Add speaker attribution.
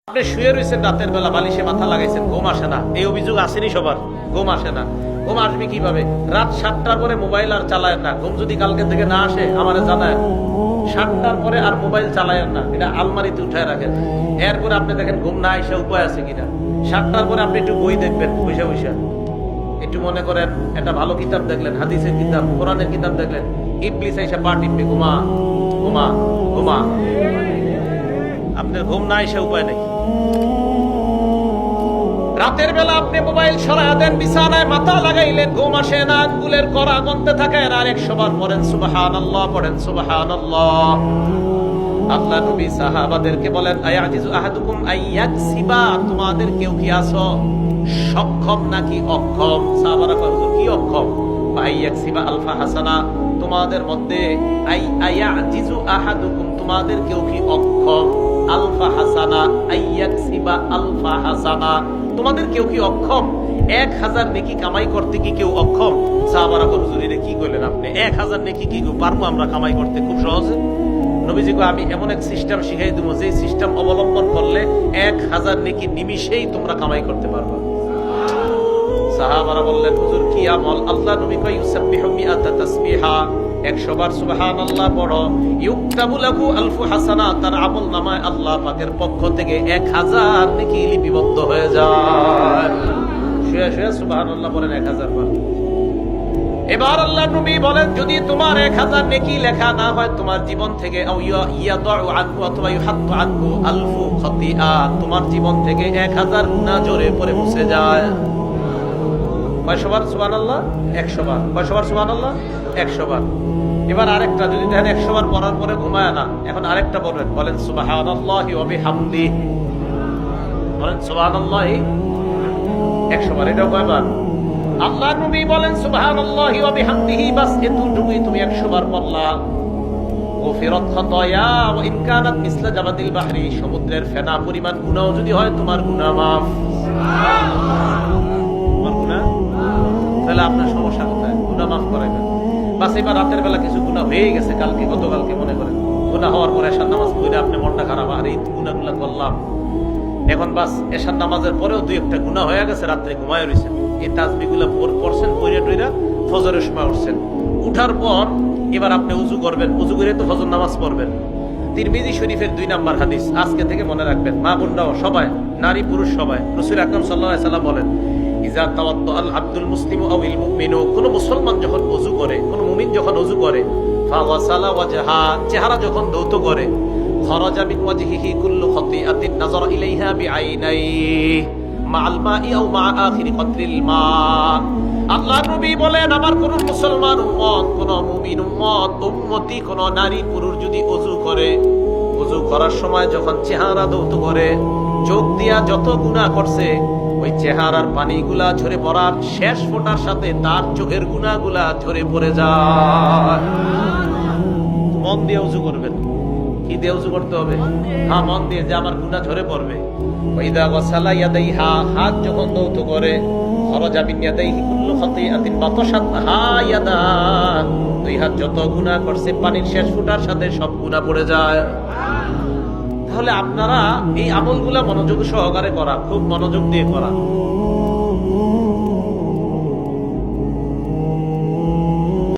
Speaker 1: আপনি শুয়ে রয়েছেন রাতের বেলা, বালিশে মাথা লাগাইছেন, ঘুম আসে না। এই অভিযোগ আসেনি সবার, ঘুম আসে না। ঘুম আসবে কিভাবে? রাত 7টার পরে মোবাইল আর চালায়েন না। ঘুম যদি কালকে থেকে না আসে আমারে জানায়। 7টার পরে আর মোবাইল চালায়েন না, এটা আলমারিতে উঠায় রাখেন। এরপরে আপনি দেখেন ঘুম না এসে উপায় আছে কিনা। 7টার পরে আপনি একটু বই দেখবেন বসে বসে, একটু মনে করেন একটা ভালো কিতাব দেখলেন, হাদিসের কিতাব, কোরআনের কিতাব দেখলেন। ইবলিস এসে পা টিপবে, ঘুমা ঘুমা ঘুমা। আপনার ঘুম না এসে উপায় নেই। রাতের বেলা আপনি মোবাইল সরায়া দেন, বিছানায় মাথা লাগাইলেন, ঘুম আসে না, আঙ্গুলের কড়া গুনতে থাকেন আর 100 বার পড়েন সুবহানাল্লাহ, পড়েন সুবহানাল্লাহ। আল্লাহ নবী সাহাবাদেরকে বলেন, আয়াজিজু আহাদুকুম আইয়াকসিবা, তোমাদের কেউ কি আছো সক্ষম নাকি অক্ষম? সাহাবারা কয়, হুজুর কি অক্ষম? আইয়াকসিবা আলফা হাসানা, তোমাদের মধ্যে আয়াজিজু আহাদুকুম, তোমাদের কেউ কি অক্ষম? আলফা হাসানা, আইয়াকসিবা আলফা হাসানা, তোমাদের কেউ কি অক্ষম 1000 নেকি কামাই করতে? কি কেউ অক্ষম? সাহাবারা কয়, হুজুর এটা কি কইলেন আপনি? 1000 নেকি কি পারবো আমরা কামাই করতে খুব সহজে? নবীজি কয়, আমি এমন এক সিস্টেম শিখাই দেবো, যে সিস্টেম অবলম্বন করলে 1000 নেকি নিমিষেই তোমরা কামাই করতে পারবে। সাহাবারা বললেন, হুজুর কি আমল? আল্লাহ নবী কয়, ইউসাব্বিহু মিআতা তাসবিহা, 100 বার সুবহানাল্লাহ পড়ো, ইউকতাবু লাহু আলফু হাসানা, তার আমল নামায় আল্লাহ পাকের পক্ষ থেকে 1000 নেকি লিপিবদ্ধ হয়ে যায়। শুয়ে শুয়ে সুবহানাল্লাহ বলেন 1000 বার। এবার আল্লাহ নবী বলেন, যদি তোমার 1000 নেকি লেখা না হয় তোমার জীবন থেকে, অথবা ইউহাত্তু আনহু আলফু খতিআ, তোমার জীবন থেকে 1000 গুনাহ জোরে পড়ে মুছে যায়। কয়শো বার সুবহানাল্লাহ? 100 বার। কয়শো বার সুবহানাল্লাহ? 100 বার। এবার আরেকটা, যদি দেখেন 100 বার পড়ার পরে ঘুমায় না, এখন আরেকটা বলবেন, বলেন সুবহানাল্লাহি ওয়া বিহামদিহি, বলেন সুবহানাল্লাহি 100 বার। এটাও কয়বার? আল্লাহ নবী বলেন সুবহানাল্লাহি ওয়া বিহামদিহি, বাস এতটুকুই তুমি 100 বার পড়লা, গফিরাত খাতায়া ওয়া ইন কানাত মিসলা জাবাদিল বাহরি, সমুদ্রের ফেনা পরিমাণ গুনাহ যদি হয় তোমার গুনাহ মাফ। তোমার গুনাহ, তাহলে আপনার সমস্যা কোথায়? গুনাহ মাফ করাইবেন। বাস এবার রাতের বেলা কিছু গুনাহ হয়ে গেছে, কালকে গতকালকে মনে করেন, গুনাহ হওয়ার পরে এশার নামাজ পড়ে আপনি মনটা খারাপ, আর এই গুনাহগুলো করলাম। এখন বাস এশার নামাজের পরেও দুই একটা গুনাহ হয়ে গেছে, রাত্রে ঘুমায় রইছেন, এই তাসবিহগুলো পড়ছেন, পড়ে টইরা ফজরের সময় উঠছেন। উঠার পর এবার আপনি উযু করবেন, উযু করে তো ফজর নামাজ পড়বেন। তিরমিজি শরীফের 2 নম্বর হাদিস আজকে থেকে মনে রাখবেন, মা বোনরাও সবাই, নারী পুরুষ সবাই। রাসূল আকরাম সাল্লাল্লাহু আলাইহি সাল্লাম বলেন, ইজা তাওয়াদ্দা আল আব্দুল মুসলিমু আও ইল মুমিনু, কোন মুসলমান যখন ওযু করে, কোন মুমিন যখন ওযু করে, ফাওয়াসালা ওয়াজহা, চেহারা যখন ধৌত করে, খরাজা মিন ওয়াজহিহি কুল্লু খাতিআতিন নাযারা ইলাইহা বিআইনাইহি মা'আল মা'i আও মা আখিরি কতরিল মা। আল্লাহ নবী বলেন, আমার কোন মুসলমান উম্মত, কোন মুমিন উম্মত, উম্মতি, কোন নারী পুরুষ যদি ওযু করে, ওযু করার সময় যখন চেহারা ধৌত করে, চোখ দিয়া যত গুনাহ করছে, ওই চেহারার পানিগুলা ঝরে পড়ার শেষ ফোঁটার সাথে তার চোখের গুনাহগুলা ঝরে পড়ে যায়। মন দিয়ে ওযু করবেন। কি দিয়ে ওযু করতে হবে? হ্যাঁ, মন দিয়ে, যে আমার গুনাহ ঝরে পড়বে। ওয়াইদা গাসালা ইয়াদাইহা, হাত যখন ধৌত করে, খরাজা মিন ইয়াদাইহি কুল্লু খাতিআতিন বাতাশাতহা ইয়াদান, দুই হাত যত গুনাহ করছে পানির শেষ ফোঁটার সাথে সব গুনাহ পড়ে যায়। তাহলে আপনারা এই আমলগুলা মনোযোগ সহকারে করা, খুব মনোযোগ দিয়ে করা।